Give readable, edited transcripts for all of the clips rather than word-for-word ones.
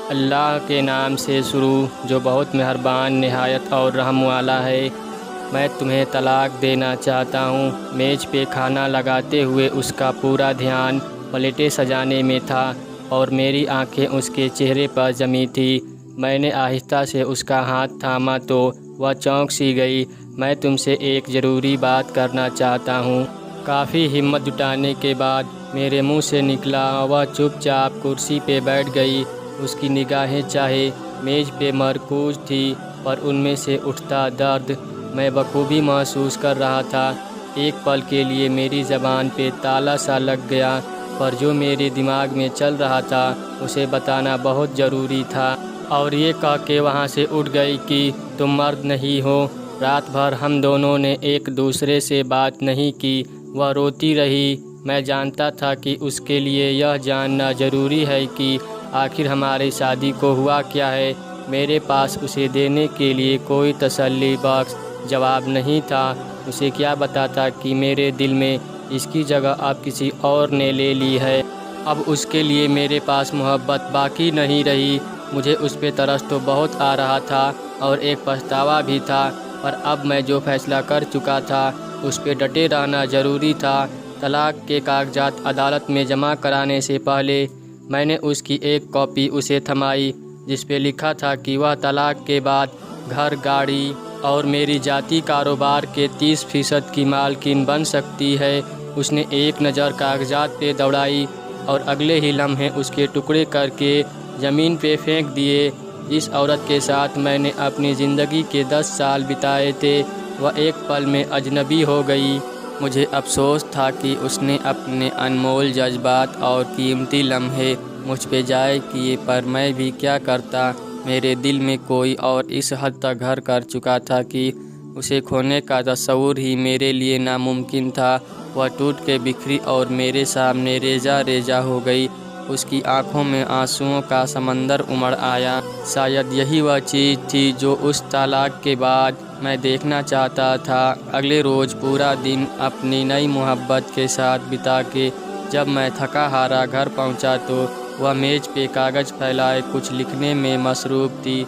اللہ کے نام سے شروع جو بہت مہربان نہایت اور رحم والا ہے۔ میں تمہیں طلاق دینا چاہتا ہوں۔ میز پہ کھانا لگاتے ہوئے اس کا پورا دھیان پلیٹیں سجانے میں تھا اور میری آنکھیں اس کے چہرے پر جمی تھی۔ میں نے آہستہ سے اس کا ہاتھ تھاما تو وہ چونک سی گئی۔ میں تم سے ایک ضروری بات کرنا چاہتا ہوں۔ کافی ہمت جٹانے کے بعد میرے منہ سے نکلا۔ وہ چپ چاپ کرسی پہ بیٹھ گئی۔ اس کی نگاہیں چاہے میز پہ مرکوز تھی پر ان میں سے اٹھتا درد میں بخوبی محسوس کر رہا تھا۔ ایک پل کے لیے میری زبان پہ تالا سا لگ گیا، پر جو میرے دماغ میں چل رہا تھا اسے بتانا بہت ضروری تھا، اور یہ کہہ کے وہاں سے اٹھ گئی کہ تم مرد نہیں ہو۔ رات بھر ہم دونوں نے ایک دوسرے سے بات نہیں کی۔ وہ روتی رہی۔ میں جانتا تھا کہ اس کے لیے یہ جاننا ضروری ہے کہ آخر ہماری شادی کو ہوا کیا ہے۔ میرے پاس اسے دینے کے لیے کوئی تسلی بخش جواب نہیں تھا۔ اسے کیا بتاتا کہ میرے دل میں اس کی جگہ اب کسی اور نے لے لی ہے۔ اب اس کے لیے میرے پاس محبت باقی نہیں رہی۔ مجھے اس پہ ترس تو بہت آ رہا تھا اور ایک پچھتاوا بھی تھا، پر اب میں جو فیصلہ کر چکا تھا اس پہ ڈٹے رہنا ضروری تھا۔ طلاق کے کاغذات عدالت میں جمع کرانے سے پہلے میں نے اس کی ایک کاپی اسے تھمائی، جس پہ لکھا تھا کہ وہ طلاق کے بعد گھر، گاڑی اور میری ذاتی کاروبار کے 30% کی مالکن بن سکتی ہے۔ اس نے ایک نظر کاغذات پہ دوڑائی اور اگلے ہی لمحے اس کے ٹکڑے کر کے زمین پہ پھینک دیے۔ جس عورت کے ساتھ میں نے اپنی زندگی کے 10 سال بتائے تھے وہ ایک پل میں اجنبی ہو گئی۔ مجھے افسوس تھا کہ اس نے اپنے انمول جذبات اور قیمتی لمحے مجھ پہ ضائع کیے، پر میں بھی کیا کرتا۔ میرے دل میں کوئی اور اس حد تک گھر کر چکا تھا کہ اسے کھونے کا تصور ہی میرے لیے ناممکن تھا۔ وہ ٹوٹ کے بکھری اور میرے سامنے ریزہ ریزہ ہو گئی۔ اس کی آنکھوں میں آنسوؤں کا سمندر امڑ آیا۔ شاید یہی وہ چیز تھی جو اس طلاق کے بعد میں دیکھنا چاہتا تھا۔ اگلے روز پورا دن اپنی نئی محبت کے ساتھ بتا کے جب میں تھکا ہارا گھر پہنچا تو وہ میز پہ کاغذ پھیلائے کچھ لکھنے میں مصروف تھی۔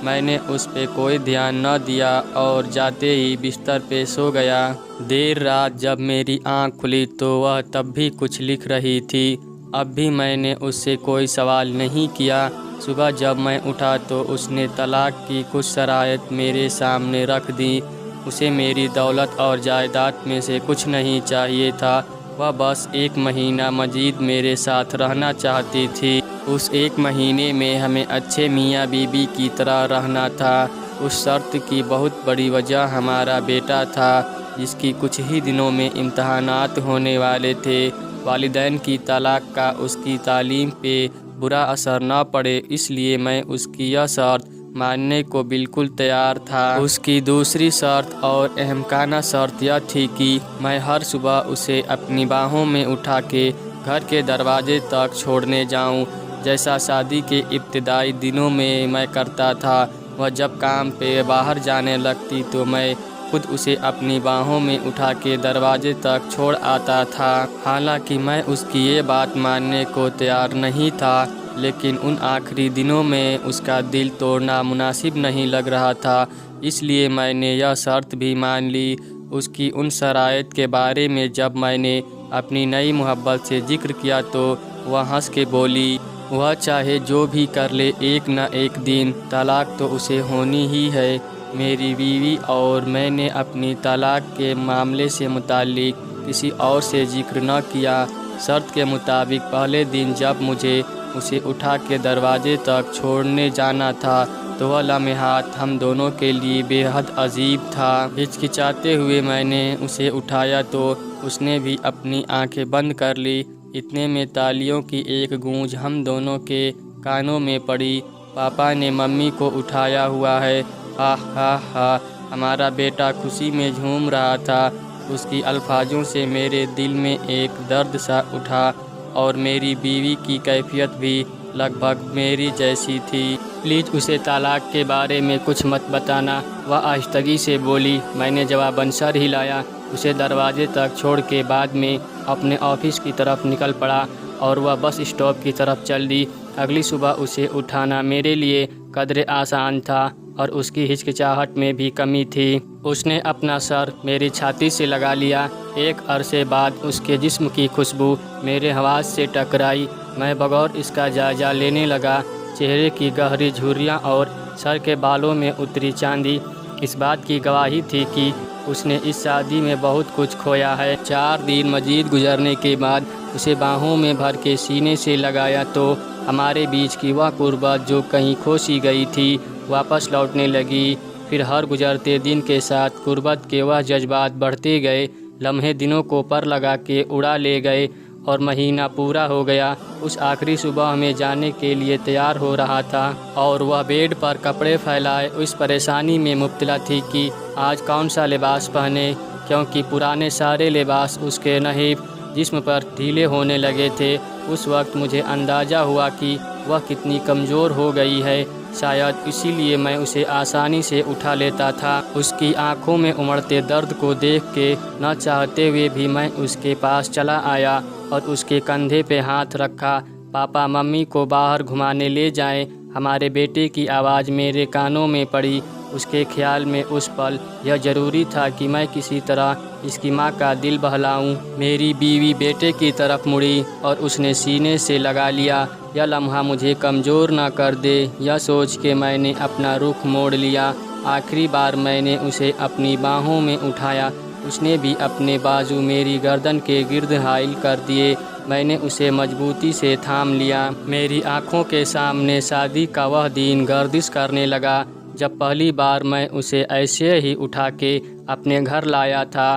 میں نے اس پہ کوئی دھیان نہ دیا اور جاتے ہی بستر پہ سو گیا۔ دیر رات جب میری آنکھ کھلی تو وہ تب بھی کچھ لکھ رہی تھی۔ اب بھی میں نے اس سے کوئی سوال نہیں کیا۔ صبح جب میں اٹھا تو اس نے طلاق کی کچھ شرائط میرے سامنے رکھ دیں۔ اسے میری دولت اور جائیداد میں سے کچھ نہیں چاہیے تھا۔ وہ بس 1 مہینہ مزید میرے ساتھ رہنا چاہتی تھی۔ اس 1 مہینے میں ہمیں اچھے میاں بیوی کی طرح رہنا تھا۔ اس شرط کی بہت بڑی وجہ ہمارا بیٹا تھا، جس کی کچھ ہی دنوں میں امتحانات ہونے والے تھے۔ والدین کی طلاق کا اس کی تعلیم پہ برا اثر نہ پڑے، اس لیے میں اس کی یہ شرط ماننے کو بالکل تیار تھا۔ اس کی دوسری شرط اور احمقانہ شرط یہ تھی کہ میں ہر صبح اسے اپنی باہوں میں اٹھا کے گھر کے دروازے تک چھوڑنے جاؤں، جیسا شادی کے ابتدائی دنوں میں کرتا تھا۔ وہ جب کام پہ باہر جانے لگتی تو میں خود اسے اپنی باہوں میں اٹھا کے دروازے تک چھوڑ آتا تھا۔ حالانکہ میں اس کی یہ بات ماننے کو تیار نہیں تھا، لیکن ان آخری دنوں میں اس کا دل توڑنا مناسب نہیں لگ رہا تھا، اس لیے میں نے یہ شرط بھی مان لی۔ اس کی ان شرائط کے بارے میں جب میں نے اپنی نئی محبت سے ذکر کیا تو وہ ہنس کے بولی، وہ چاہے جو بھی کر لے ایک نہ ایک دن طلاق تو اسے ہونی ہی ہے۔ میری بیوی اور میں نے اپنی طلاق کے معاملے سے متعلق کسی اور سے ذکر نہ کیا۔ شرط کے مطابق پہلے دن جب مجھے اسے اٹھا کے دروازے تک چھوڑنے جانا تھا تو وہ لمحات ہم دونوں کے لیے بے حد عجیب تھا۔ ہچکچاتے ہوئے میں نے اسے اٹھایا تو اس نے بھی اپنی آنکھیں بند کر لی۔ اتنے میں تالیوں کی ایک گونج ہم دونوں کے کانوں میں پڑی۔ پاپا نے ممی کو اٹھایا ہوا ہے۔ ہا ہا ہا۔ ہمارا بیٹا خوشی میں جھوم رہا تھا۔ اس کی الفاظوں سے میرے دل میں ایک درد سا اٹھا، اور میری بیوی کی کیفیت بھی لگ بھگ میری جیسی تھی۔ پلیز اسے طلاق کے بارے میں کچھ مت بتانا، وہ آہستگی سے بولی۔ میں نے جواباً سر ہلایا۔ اسے دروازے تک چھوڑ کے بعد میں اپنے آفس کی طرف نکل پڑا اور وہ بس اسٹاپ کی طرف چل دی۔ अगली सुबह उसे उठाना मेरे लिए कदरे आसान था और उसकी हिचकिचाहट में भी कमी थी। उसने अपना सर मेरी छाती से लगा लिया। एक अरसे बाद उसके जिस्म की खुशबू मेरे हवास से टकराई। मैं बगौर इसका जायजा लेने लगा। चेहरे की गहरी झुर्रियाँ और सर के बालों में उतरी चांदी इस बात की गवाही थी कि उसने इस शादी में बहुत कुछ खोया है। 4 दिन मजीद गुजरने के बाद उसे बाहों में भर के सीने से लगाया तो हमारे बीच की वह कुर्बत जो कहीं खो सी गई थी वापस लौटने लगी। फिर हर गुजरते दिन के साथ कुर्बत के वह जज्बात बढ़ते गए। लम्हे दिनों को पर लगा के उड़ा ले गए और महीना पूरा हो गया। उस आखिरी सुबह में जाने के लिए तैयार हो रहा था और वह बेड पर कपड़े फैलाए उस परेशानी में मुब्तला थी कि आज कौन सा लिबास पहने, क्योंकि पुराने सारे लिबास उसके नहीब जिस्म पर ढीले होने लगे थे। उस वक्त मुझे अंदाज़ा हुआ कि वह कितनी कमज़ोर हो गई है। शायद इसीलिए मैं उसे आसानी से उठा लेता था। उसकी आंखों में उमड़ते दर्द को देख के न चाहते हुए भी मैं उसके पास चला आया और उसके कंधे पे हाथ रखा। पापा मम्मी को बाहर घुमाने ले जाएं। हमारे बेटे की आवाज़ मेरे कानों में पड़ी। उसके ख्याल में उस पल यह ज़रूरी था कि मैं किसी तरह इसकी माँ का दिल बहलाऊं। मेरी बीवी बेटे की तरफ मुड़ी और उसने सीने से लगा लिया। यह लम्हा मुझे कमज़ोर ना कर दे, यह सोच के मैंने अपना रुख मोड़ लिया। आखिरी बार मैंने उसे अपनी बाहों में उठाया। उसने भी अपने बाजू मेरी गर्दन के गिर्द हाइल कर दिए। मैंने उसे मजबूती से थाम लिया। मेरी आंखों के सामने शादी का वह दिन गर्दिश करने लगा जब पहली बार मैं उसे ऐसे ही उठा के अपने घर लाया था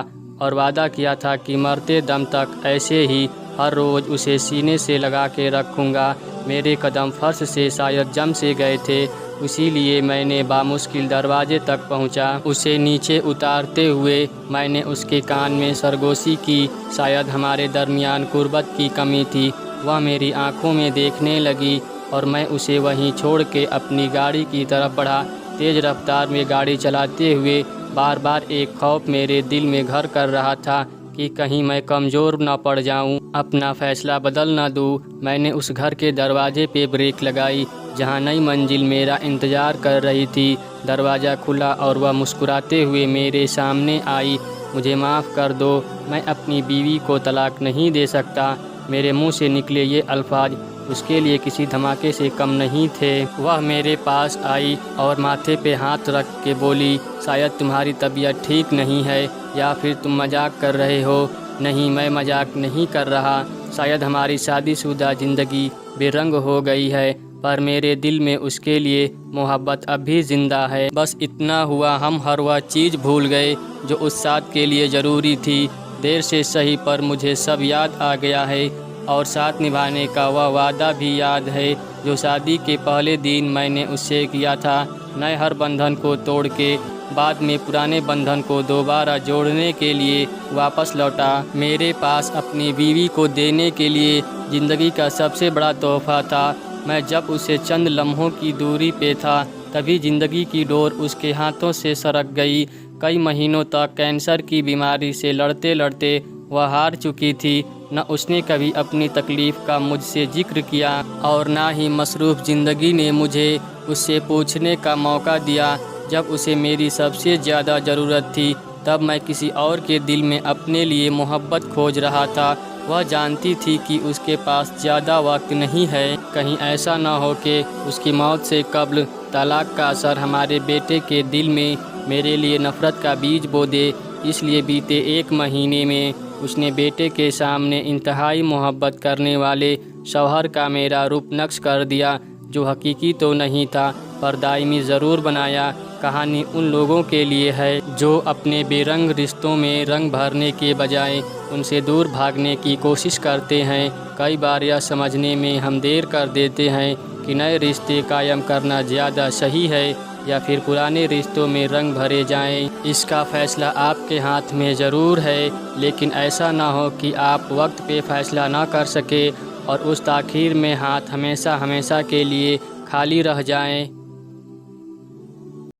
और वादा किया था कि मरते दम तक ऐसे ही हर रोज़ उसे सीने से लगा के रखूँगा। मेरे कदम फर्श से शायद जम से गए थे, इसीलिए मैंने बामुश्किल दरवाजे तक पहुंचा। उसे नीचे उतारते हुए मैंने उसके कान में सरगोशी की। शायद हमारे दरमियान कुर्बत की कमी थी। वह मेरी आंखों में देखने लगी और मैं उसे वहीं छोड़ के अपनी गाड़ी की तरफ बढ़ा। तेज़ रफ्तार में गाड़ी चलाते हुए बार बार एक खौफ मेरे दिल में घर कर रहा था कि कहीं मैं कमज़ोर न पड़ जाऊं, अपना फ़ैसला बदल न दूं। मैंने उस घर के दरवाजे पे ब्रेक लगाई जहां नई मंजिल मेरा इंतज़ार कर रही थी। दरवाज़ा खुला और वह मुस्कुराते हुए मेरे सामने आई। मुझे माफ़ कर दो, मैं अपनी बीवी को तलाक नहीं दे सकता। मेरे मुंह से निकले ये अल्फाज उसके लिए किसी धमाके से कम नहीं थे। वह मेरे पास आई और माथे पे हाथ रख के बोली, शायद तुम्हारी तबीयत ठीक नहीं है या फिर तुम मजाक कर रहे हो। नहीं, मैं मजाक नहीं कर रहा। शायद हमारी शादीशुदा ज़िंदगी बेरंग हो गई है, पर मेरे दिल में उसके लिए मोहब्बत अब भी ज़िंदा है। बस इतना हुआ, हम हर वह चीज़ भूल गए जो उस साथ के लिए ज़रूरी थी। देर से सही पर मुझे सब याद आ गया है और साथ निभाने का वह वादा भी याद है जो शादी के पहले दिन मैंने उससे किया था। नए हर बंधन को तोड़ के बाद में पुराने बंधन को दोबारा जोड़ने के लिए वापस लौटा। मेरे पास अपनी बीवी को देने के लिए ज़िंदगी का सबसे बड़ा तोहफ़ा था। मैं जब उसे चंद लम्हों की दूरी पे था तभी ज़िंदगी की डोर उसके हाथों से सरक गई। कई महीनों तक कैंसर की बीमारी से लड़ते लड़ते वह हार चुकी थी। न उसने कभी अपनी तकलीफ़ का मुझसे जिक्र किया और ना ही मसरूफ़ ज़िंदगी ने मुझे उससे पूछने का मौका दिया। जब उसे मेरी सबसे ज़्यादा ज़रूरत थी तब मैं किसी और के दिल में अपने लिए मोहब्बत खोज रहा था। वह जानती थी कि उसके पास ज़्यादा वक्त नहीं है। कहीं ऐसा न हो कि उसकी मौत से कब्ल तलाक का असर हमारे बेटे के दिल में मेरे लिए नफ़रत का बीज बो दे। इसलिए बीते 1 महीने में उसने बेटे के सामने इंतहाई मोहब्बत करने वाले शौहर का मेरा रूप नक्श कर दिया, जो हकीकी तो नहीं था पर दायमी ज़रूर बनाया। कहानी उन लोगों के लिए है जो अपने बेरंग रिश्तों में रंग भरने के बजाय उनसे दूर भागने की कोशिश करते हैं। कई बार यह समझने में हम देर कर देते हैं कि नए रिश्ते कायम करना ज़्यादा सही है या फिर पुराने रिश्तों में रंग भरे जाएं। इसका फ़ैसला आपके हाथ में ज़रूर है, लेकिन ऐसा ना हो कि आप वक्त पे फ़ैसला ना कर सके और उस ताख़ीर में हाथ हमेशा हमेशा के लिए खाली रह जाएं।